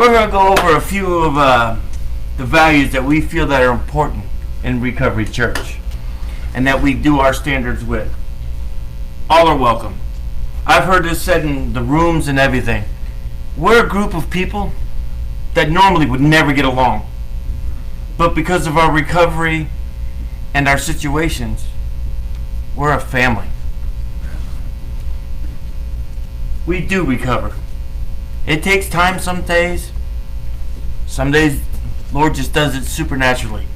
We're going to go over a few of the values that we feel that are important in Recovery Church and that we do our standards with. All are welcome. I've heard this said in the rooms and everything. We're a group of people that normally would never get along. But because of our recovery and our situations, we're a family. We do recover. It takes time some days. Some days, Lord just does it supernaturally.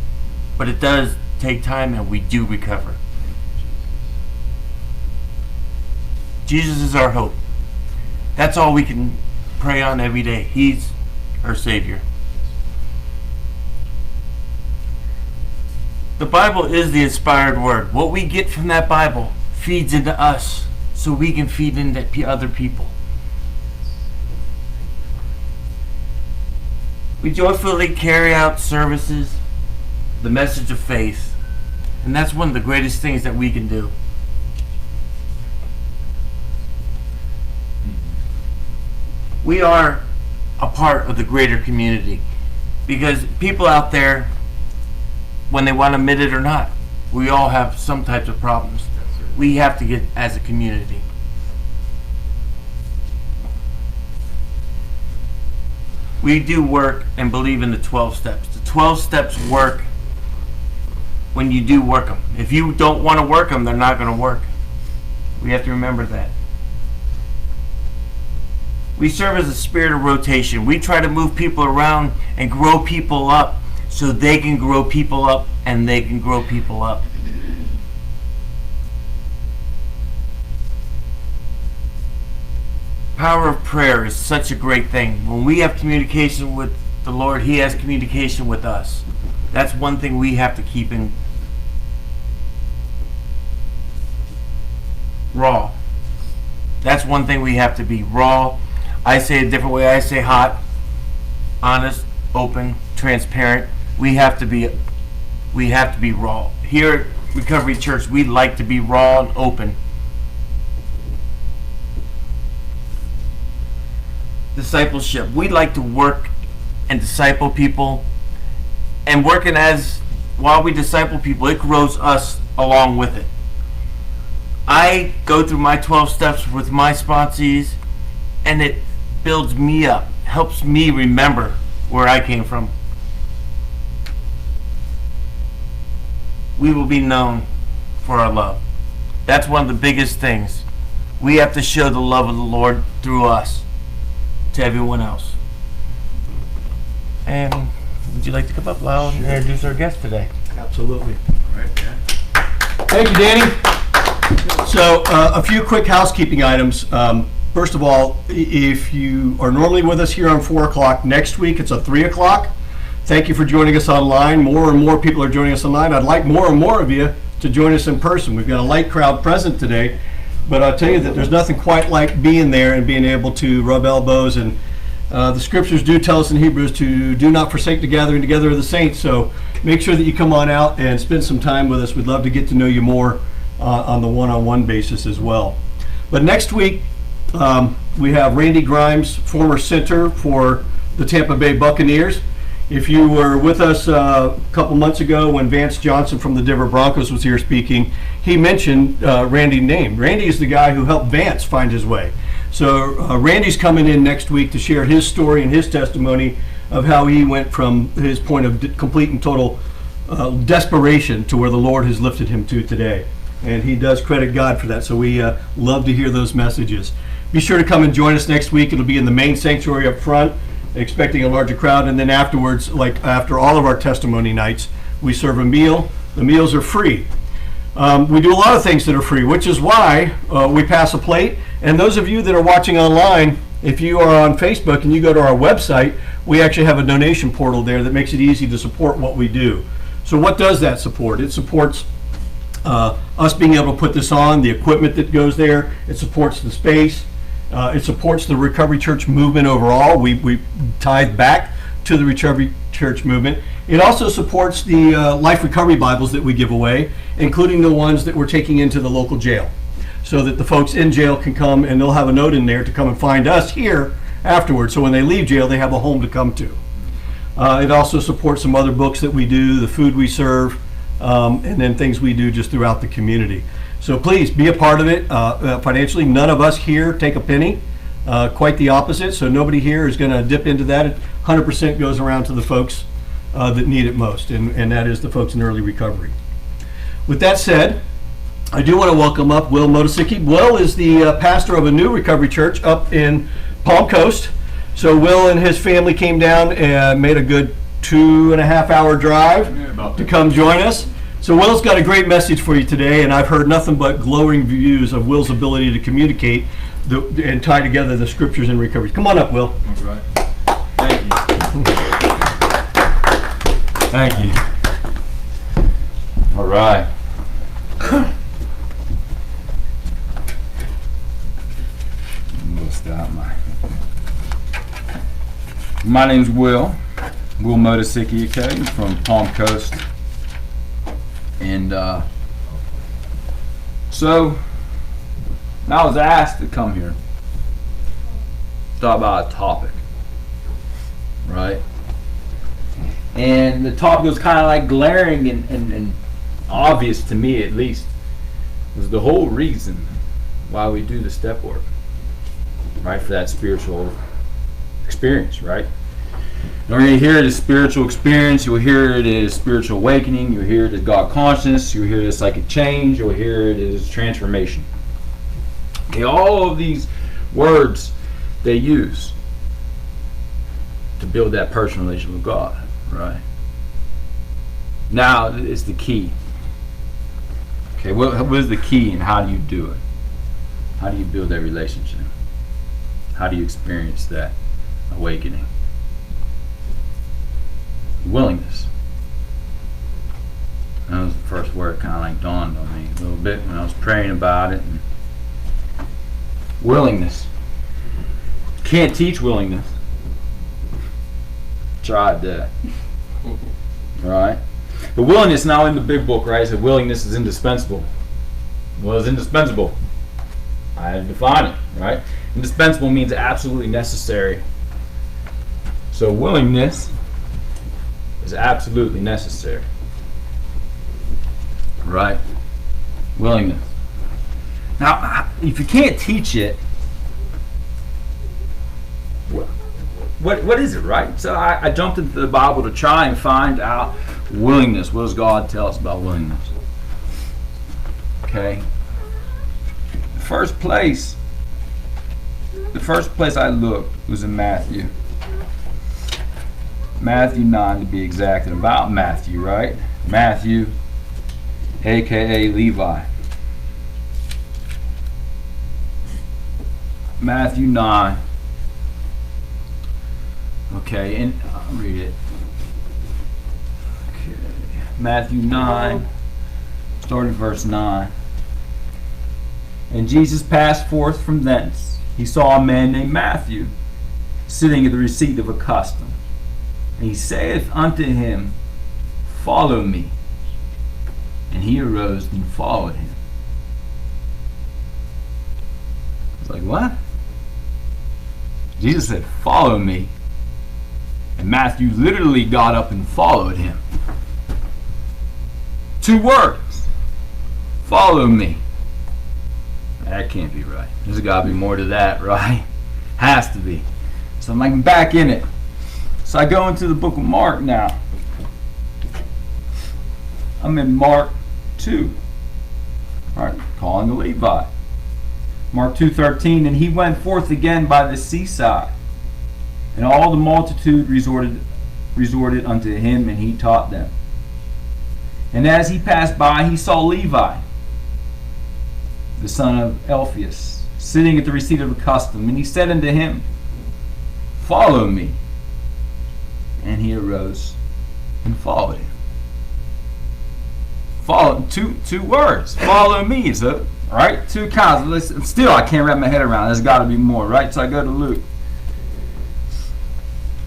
But it does take time, and we do recover. Jesus is our hope. That's all we can pray on every day. He's our Savior. The Bible is the inspired word. What we get from that Bible feeds into us so we can feed into other people. We joyfully carry out services, the message of faith, and that's one of the greatest things that we can do. We are a part of the greater community because people out there, when they want to admit it or not, we all have some types of problems. We have to get as a community. We do work and believe in the 12 steps. The 12 steps work when you do work them. If you don't want to work them, they're not going to work. We have to remember that. We serve as a spirit of rotation. We try to move people around and grow people up so they can grow people up and they can grow people up. Power of prayer is such a great thing. When we have communication with the Lord, He has communication with us. That's one thing we have to keep in raw. That's one thing we have to be raw. I say it a different way. I say hot, honest, open, transparent. We have to be raw. Here at Recovery Church, we like to be raw and open. Discipleship. We like to work and disciple people, and working while we disciple people, it grows us along with it. I go through my 12 steps with my sponsees, and it builds me up, helps me remember where I came from. We will be known for our love. That's one of the biggest things. We have to show the love of the Lord through us to everyone else. And would you like to come up, Lyle, and introduce our guest today? Absolutely. All right, Dan. Thank you, Danny. So, a few quick housekeeping items. First of all, if you are normally with us here on 4 o'clock, next week it's at 3 o'clock. Thank you for joining us online. More and more people are joining us online. I'd like more and more of you to join us in person. We've got a light crowd present today, but I'll tell you that there's nothing quite like being there and being able to rub elbows. And the scriptures do tell us in Hebrews to do not forsake the gathering together of the saints. So make sure that you come on out and spend some time with us. We'd love to get to know you more on the one-on-one basis as well. But next week, we have Randy Grimes, former center for the Tampa Bay Buccaneers. If you were with us a couple months ago when Vance Johnson from the Denver Broncos was here speaking, he mentioned Randy's name. Randy is the guy who helped Vance find his way. So Randy's coming in next week to share his story and his testimony of how he went from his point of complete and total desperation to where the Lord has lifted him to today. And he does credit God for that. So we love to hear those messages. Be sure to come and join us next week. It'll be in the main sanctuary up front, expecting a larger crowd. And then afterwards, like after all of our testimony nights, we serve a meal. The meals are free. We do a lot of things that are free, which is why we pass a plate. And those of you that are watching online, if you are on Facebook and you go to our website, we actually have a donation portal there that makes it easy to support what we do. So what does that support? It supports us being able to put this on, the equipment that goes there. It supports the space. It supports the Recovery Church movement overall. We tithe back to the Recovery Church movement. It also supports the Life Recovery Bibles that we give away, including the ones that we're taking into the local jail, so that the folks in jail can come and they'll have a note in there to come and find us here afterwards. So when they leave jail, they have a home to come to. It also supports some other books that we do, the food we serve, and then things we do just throughout the community. So please be a part of it financially. None of us here take a penny, quite the opposite. So nobody here is going to dip into that. It 100% goes around to the folks that need it most, and that is the folks in early recovery. With that said, I do want to welcome up Will Motosicky. Will is the pastor of a new recovery church up in Palm Coast. So Will and his family came down and made a good 2.5 hour drive to come join us. So Will's got a great message for you today, and I've heard nothing but glowing reviews of Will's ability to communicate and tie together the scriptures in recovery. Come on up, Will. All right. Thank you. Thank you. All right. My name's Will Motosicky, okay, from Palm Coast. And so I was asked to come here, talk about a topic, right? And the topic was kind of like glaring and obvious to me, at least, was the whole reason why we do the step work, right? For that spiritual experience, right? And when you hear it as spiritual experience, you'll hear it as spiritual awakening, you'll hear it as God consciousness, you'll hear it as psychic change, you'll hear it as transformation. Okay, all of these words they use to build that personal relationship with God, right? Now is the key. Okay, what is the key and how do you do it? How do you build that relationship? How do you experience that awakening? Willingness. That was the first word kind of like dawned on me a little bit when I was praying about it. And willingness. Can't teach willingness. Tried that. Right? But willingness now in the big book, right? So willingness is indispensable. Well, it's indispensable. I define it, right? Indispensable means absolutely necessary. So willingness is absolutely necessary. Right? Willingness. Now, if you can't teach it, what is it, right? So I jumped into the Bible to try and find out willingness. What does God tell us about willingness? Okay. The first place I looked was in Matthew. Matthew 9 to be exact, and about Matthew, right? Matthew, aka Levi. Matthew 9. Okay, and I'll read it. Okay. Matthew 9, starting verse 9. And Jesus passed forth from thence. He saw a man named Matthew sitting at the receipt of a custom. And he saith unto him, Follow me. And he arose and followed him. It's like, what? Jesus said, Follow me. And Matthew literally got up and followed him. 2 words. Follow me. That can't be right. There's got to be more to that, right? Has to be. So I'm like back in it. So I go into the book of Mark now. I'm in Mark 2. All right, calling the Levi. Mark 2:13, and he went forth again by the seaside, and all the multitude resorted unto him, and he taught them. And as he passed by, he saw Levi, the son of Alphaeus, sitting at the receipt of a custom, and he said unto him, Follow me. And he arose and followed him. Follow, two words. Follow me. So, right? 2 counts. Still, I can't wrap my head around it. There's got to be more, right? So I go to Luke.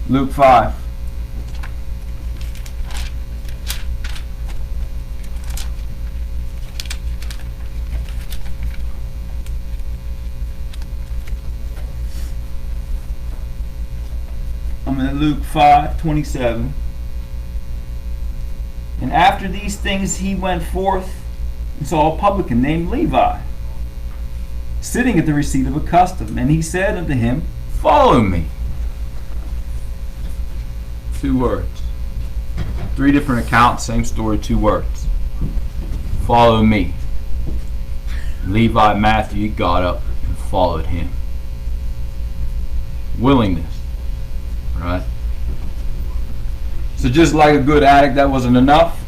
Luke 5. Luke 5:27. And after these things he went forth and saw a publican named Levi sitting at the receipt of a custom. And he said unto him, Follow me. 2 words. 3 different accounts, same story, 2 words. Follow me. Levi, Matthew got up and followed him. Willingness. Right? So just like a good addict, that wasn't enough.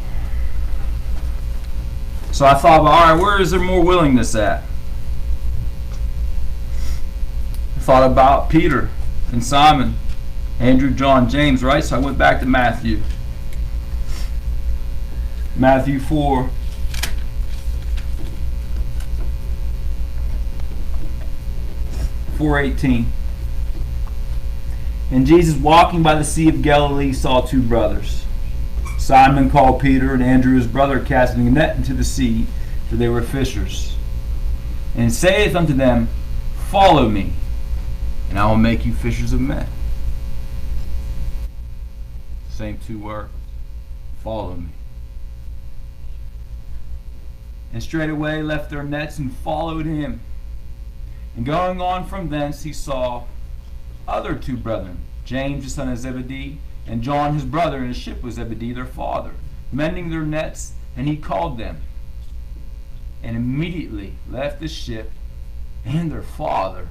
So I thought, all right, where is there more willingness at? I thought about Peter and Simon, Andrew, John, James, right? So I went back to Matthew. Matthew 4. (4:18). And Jesus, walking by the Sea of Galilee, saw 2 brothers, Simon called Peter, and Andrew his brother, casting a net into the sea, for they were fishers. And saith unto them, Follow me, and I will make you fishers of men. Same 2 words. Follow me. And straightway left their nets and followed him. And going on from thence he saw other 2 brethren, James the son of Zebedee, and John his brother, in a ship with Zebedee their father, mending their nets, and he called them. And immediately left the ship and their father,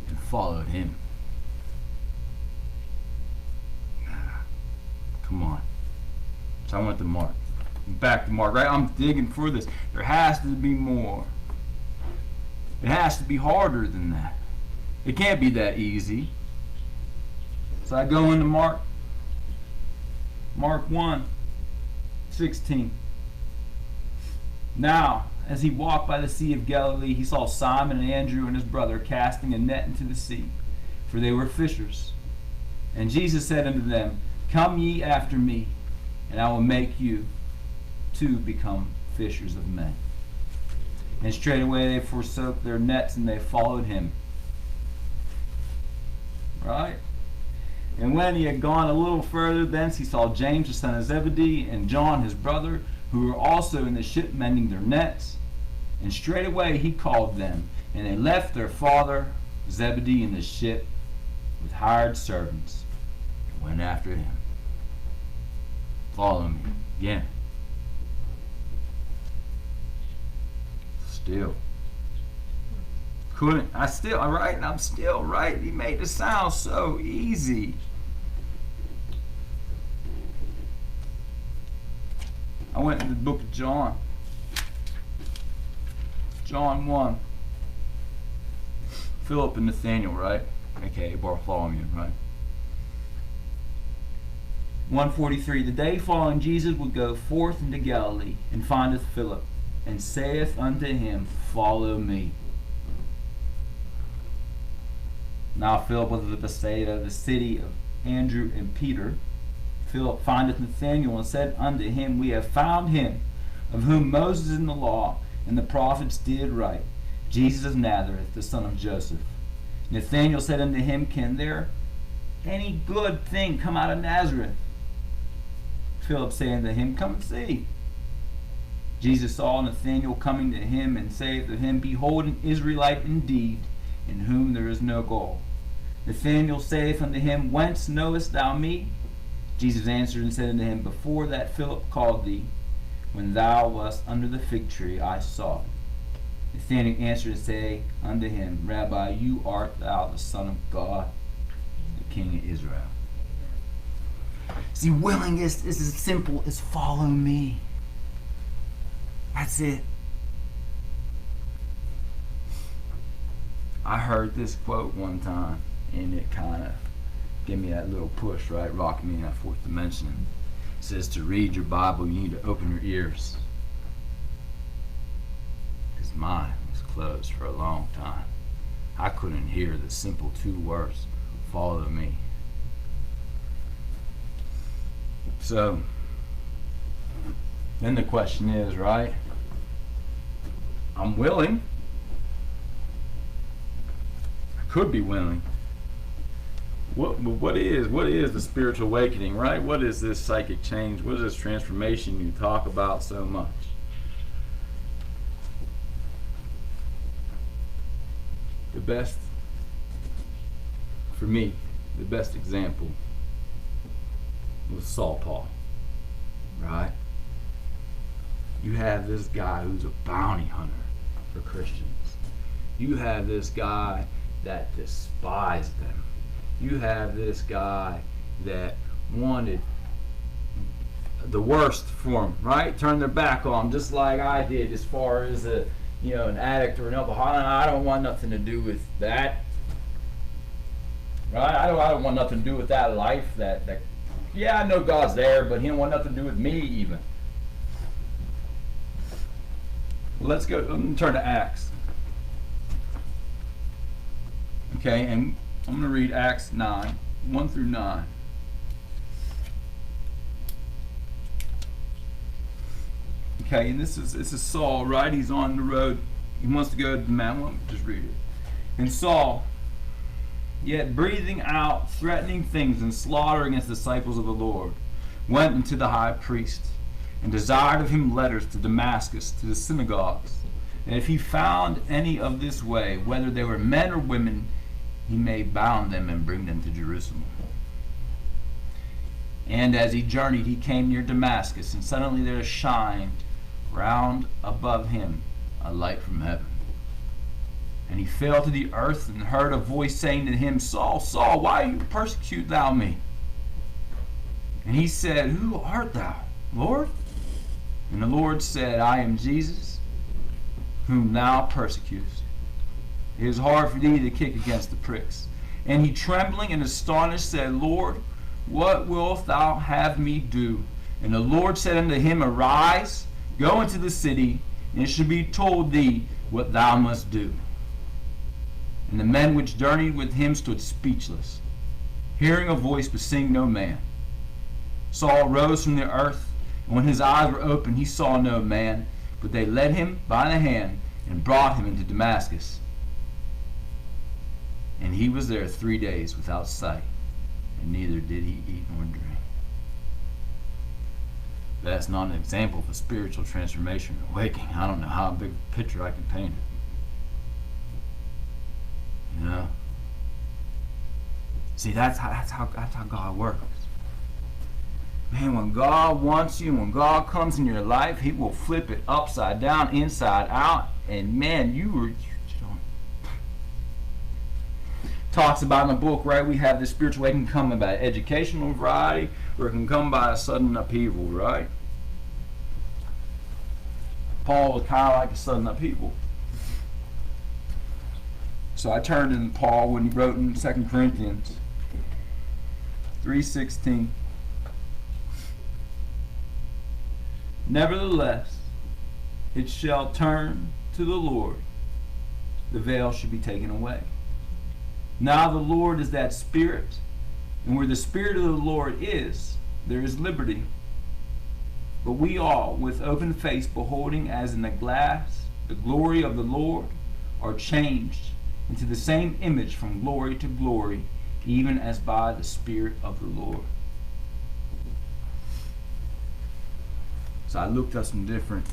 and followed him. Come on. So I went to Mark. Back to Mark, right? I'm digging for this. There has to be more. It has to be harder than that. It can't be that easy. So I go into Mark 1:16. Now, as he walked by the Sea of Galilee, he saw Simon and Andrew and his brother casting a net into the sea, for they were fishers. And Jesus said unto them, Come ye after me, and I will make you to become fishers of men. And straightway they forsook their nets, and they followed him. Right? And when he had gone a little further thence, he saw James the son of Zebedee, and John his brother, who were also in the ship mending their nets. And straightway he called them, and they left their father Zebedee in the ship with hired servants, and went after him. Follow me. Again. Still. Couldn't. I'm still right. He made it sound so easy. I went to the book of John. John 1. Philip and Nathaniel, right? Okay, Bartholomew, right? 1:43. The day following, Jesus would go forth into Galilee, and findeth Philip, and saith unto him, Follow me. Now Philip was of Bethsaida, the city of Andrew and Peter. Philip findeth Nathanael, and said unto him, We have found him, of whom Moses in the law and the prophets did write, Jesus of Nazareth, the son of Joseph. Nathanael said unto him, Can there any good thing come out of Nazareth? Philip said unto him, Come and see. Jesus saw Nathanael coming to him, and saith to him, Behold, an Israelite indeed, in whom there is no guile. Nathanael saith unto him, Whence knowest thou me? Jesus answered and said unto him, Before that Philip called thee, when thou wast under the fig tree, I saw it. Nathanael answered and said unto him, Rabbi, you art thou the Son of God, the King of Israel. See, willingness is as simple as follow me. That's it. I heard this quote one time, and it kind of gave me that little push, right? Rocking me in that 4th dimension. It says to read your Bible, you need to open your ears. Because mine was closed for a long time. I couldn't hear the simple 2 words, follow me. So, then the question is, right? I'm willing. I could be willing. What is the spiritual awakening, right? What is this psychic change? What is this transformation you talk about so much? The best, for me, the best example was Saul Paul, right? You have this guy who's a bounty hunter for Christians. You have this guy that despised them. You have this guy that wanted the worst for him, right? Turn their back on him, just like I did as far as an addict or an alcoholic. I don't want nothing to do with that. Right? I don't want nothing to do with that life. That yeah, I know God's there, but He don't want nothing to do with me even. Let's go. Let me turn to Acts. Okay, and I'm going to read Acts 9, 1 through 9. Okay, and this is Saul, right? He's on the road. He wants to go to Damascus. Just read it. And Saul, yet breathing out threatening things and slaughter against the disciples of the Lord, went unto the high priest, and desired of him letters to Damascus, to the synagogues, and if he found any of this way, whether they were men or women, he may bound them and bring them to Jerusalem. And as he journeyed, he came near Damascus, and suddenly there shined round above him a light from heaven. And he fell to the earth, and heard a voice saying to him, Saul, Saul, why persecute thou me? And he said, Who art thou, Lord? And the Lord said, I am Jesus, whom thou persecutest. It is hard for thee to kick against the pricks. And he, trembling and astonished, said, Lord, what wilt thou have me do? And the Lord said unto him, Arise, go into the city, and it shall be told thee what thou must do. And the men which journeyed with him stood speechless, hearing a voice, but seeing no man. Saul rose from the earth, and when his eyes were opened, he saw no man, but they led him by the hand and brought him into Damascus. And he was there 3 days without sight, and neither did he eat nor drink. That's not an example of a spiritual transformation or awakening. I don't know how big a picture I can paint it. You know? See, that's how God works. Man, when God wants you, when God comes in your life, He will flip it upside down, inside out, and man, you don't. Talks about in the book, right? We have this spiritual awakening come by educational variety, or it can come by a sudden upheaval, right? Paul was kind of like a sudden upheaval. So I turned in Paul when he wrote in 2 Corinthians 3:16. Nevertheless, it shall turn to the Lord. The veil should be taken away. Now the Lord is that Spirit, and where the Spirit of the Lord is, there is liberty. But we all, with open face, beholding as in a glass the glory of the Lord, are changed into the same image from glory to glory, even as by the Spirit of the Lord. So I looked up some different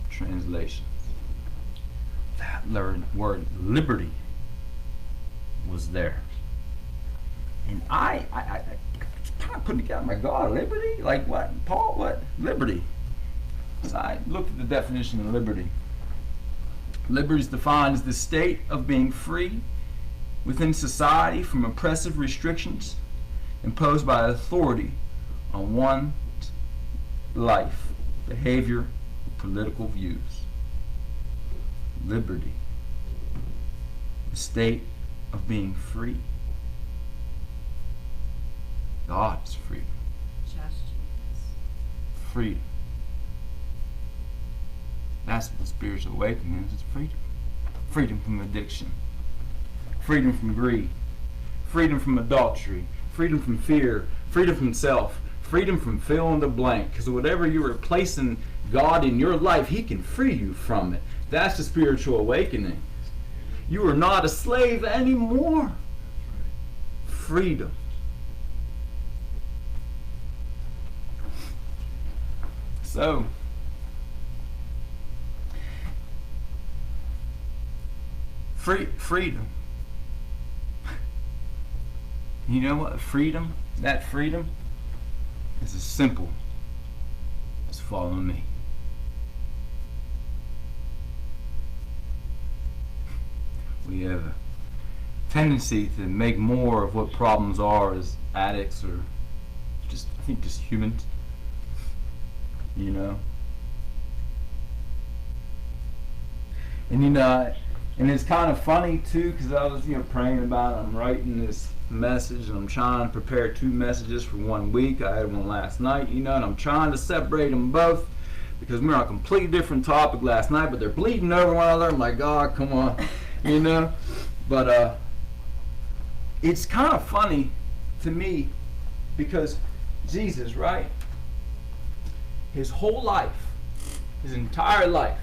translations. That word liberty was there. And I kind of putting together, my God, liberty? Like what? Paul, what? Liberty. So I looked at the definition of liberty. Liberty is defined as the state of being free within society from oppressive restrictions imposed by authority on one's life, behavior, political views. Liberty. The state of being free. God is freedom. Just Jesus. Freedom. That's what the spiritual awakening is. It's freedom. Freedom from addiction. Freedom from greed. Freedom from adultery. Freedom from fear. Freedom from self. Freedom from fill in the blank. Because whatever you're replacing God in your life, He can free you from it. That's the spiritual awakening. You are not a slave anymore. freedom. So, freedom. You know what? Freedom, that freedom is as simple as following me. We have a tendency to make more of what problems are as addicts or just, I think, just humans. You know? And and it's kind of funny too, because I was praying about it. I'm writing this message and I'm trying to prepare 2 messages for 1 week. I had one last night, and I'm trying to separate them both because we were on a completely different topic last night, but they're bleeding over one another. I'm like, God, come on, But it's kind of funny to me because Jesus, right? His whole life, his entire life,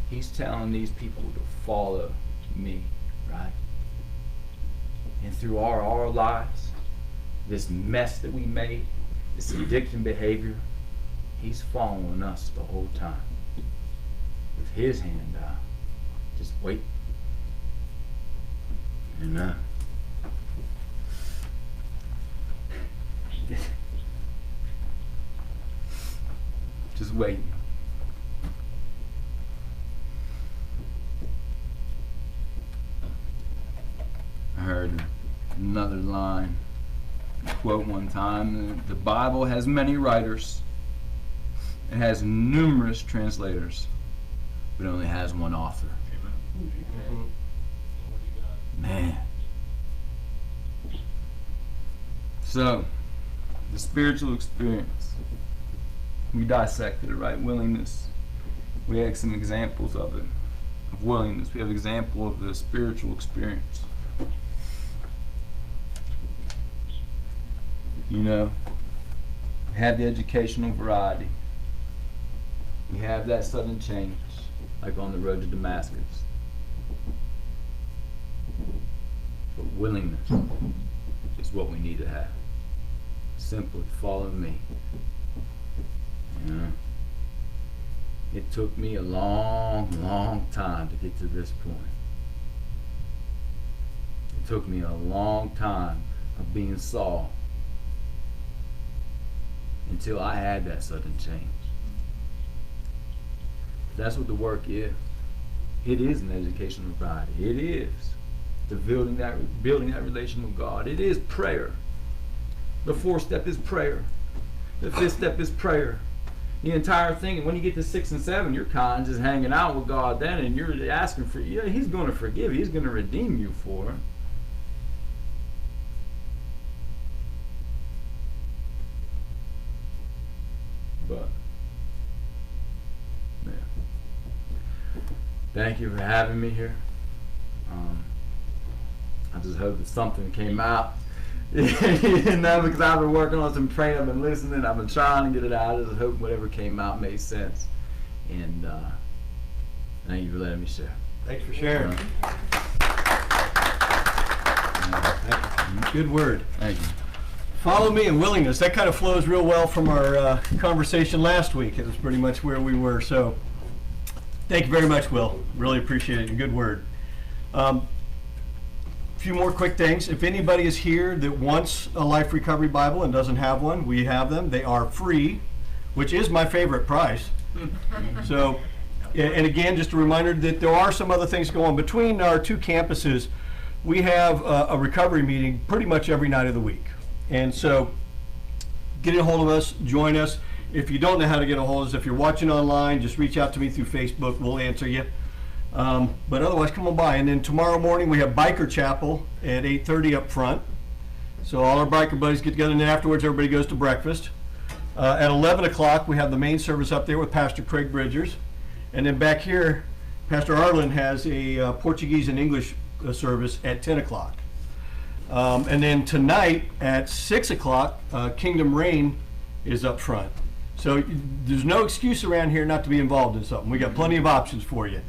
he's telling these people to follow me, right? And through our lives, this mess that we made, this addiction behavior, he's following us the whole time. With his hand out. Just wait. Just wait. I heard another line, quote one time, the Bible has many writers. It has numerous translators, but it only has one author. Amen. Man. So, the spiritual experience. We dissected it, right? Willingness. We had some examples of it, of willingness. We have an example of the spiritual experience. We have the educational variety. We have that sudden change, like on the road to Damascus. But willingness is what we need to have. Simply follow me. It took me a long time to get to this point. It took me a long time of being Saul until I had that sudden change. That's what the work is. It is an educational variety. It is the building that relation with God. It is prayer. The 4th step is prayer. The 5th step is prayer. The entire thing, and when you get to 6 and 7, you're kind of just hanging out with God then, and you're asking for, he's going to forgive. He's going to redeem you for it. But, man, thank you for having me here. I just hope that something came out. Because I've been working on some praying, I've been listening, I've been trying to get it out. I just hope whatever came out made sense. And thank you for letting me share. Thanks for sharing. Good word. Thank you. Follow me and willingness. That kind of flows real well from our conversation last week. It was pretty much where we were. So thank you very much, Will. Really appreciate it. Good word. A few more quick things. If anybody is here that wants a Life Recovery Bible and doesn't have one, we have them. They are free, which is my favorite price. So, and again, just a reminder that there are some other things going on. Between our 2 campuses, we have a recovery meeting pretty much every night of the week. And so, get a hold of us, join us. If you don't know how to get a hold of us, if you're watching online, just reach out to me through Facebook. We'll answer you. But otherwise, come on by. And then tomorrow morning, we have Biker Chapel at 8:30 up front. So all our biker buddies get together, and then afterwards, everybody goes to breakfast. At 11 o'clock, we have the main service up there with Pastor Craig Bridgers. And then back here, Pastor Arlen has a Portuguese and English service at 10 o'clock. And then tonight at 6 o'clock, Kingdom Reign is up front. So there's no excuse around here not to be involved in something. We got plenty of options for you.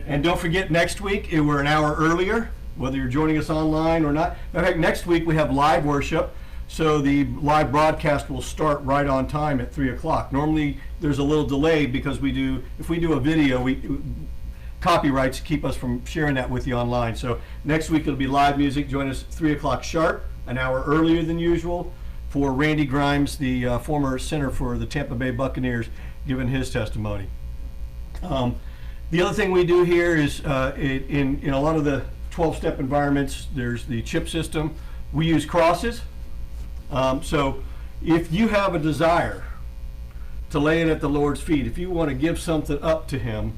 And don't forget, next week, we're an hour earlier. whether you're joining us online or not. In fact, next week we have live worship, so the live broadcast will start right on time at 3 o'clock. Normally, there's a little delay because if we do a video, copyrights keep us from sharing that with you online. So next week it'll be live music. Join us at 3 o'clock sharp, an hour earlier than usual, for Randy Grimes, the former center for the Tampa Bay Buccaneers, giving his testimony. The other thing we do here is in a lot of the 12-step environments, there's the chip system. We use crosses. So if you have a desire to lay it at the Lord's feet, if you want to give something up to Him,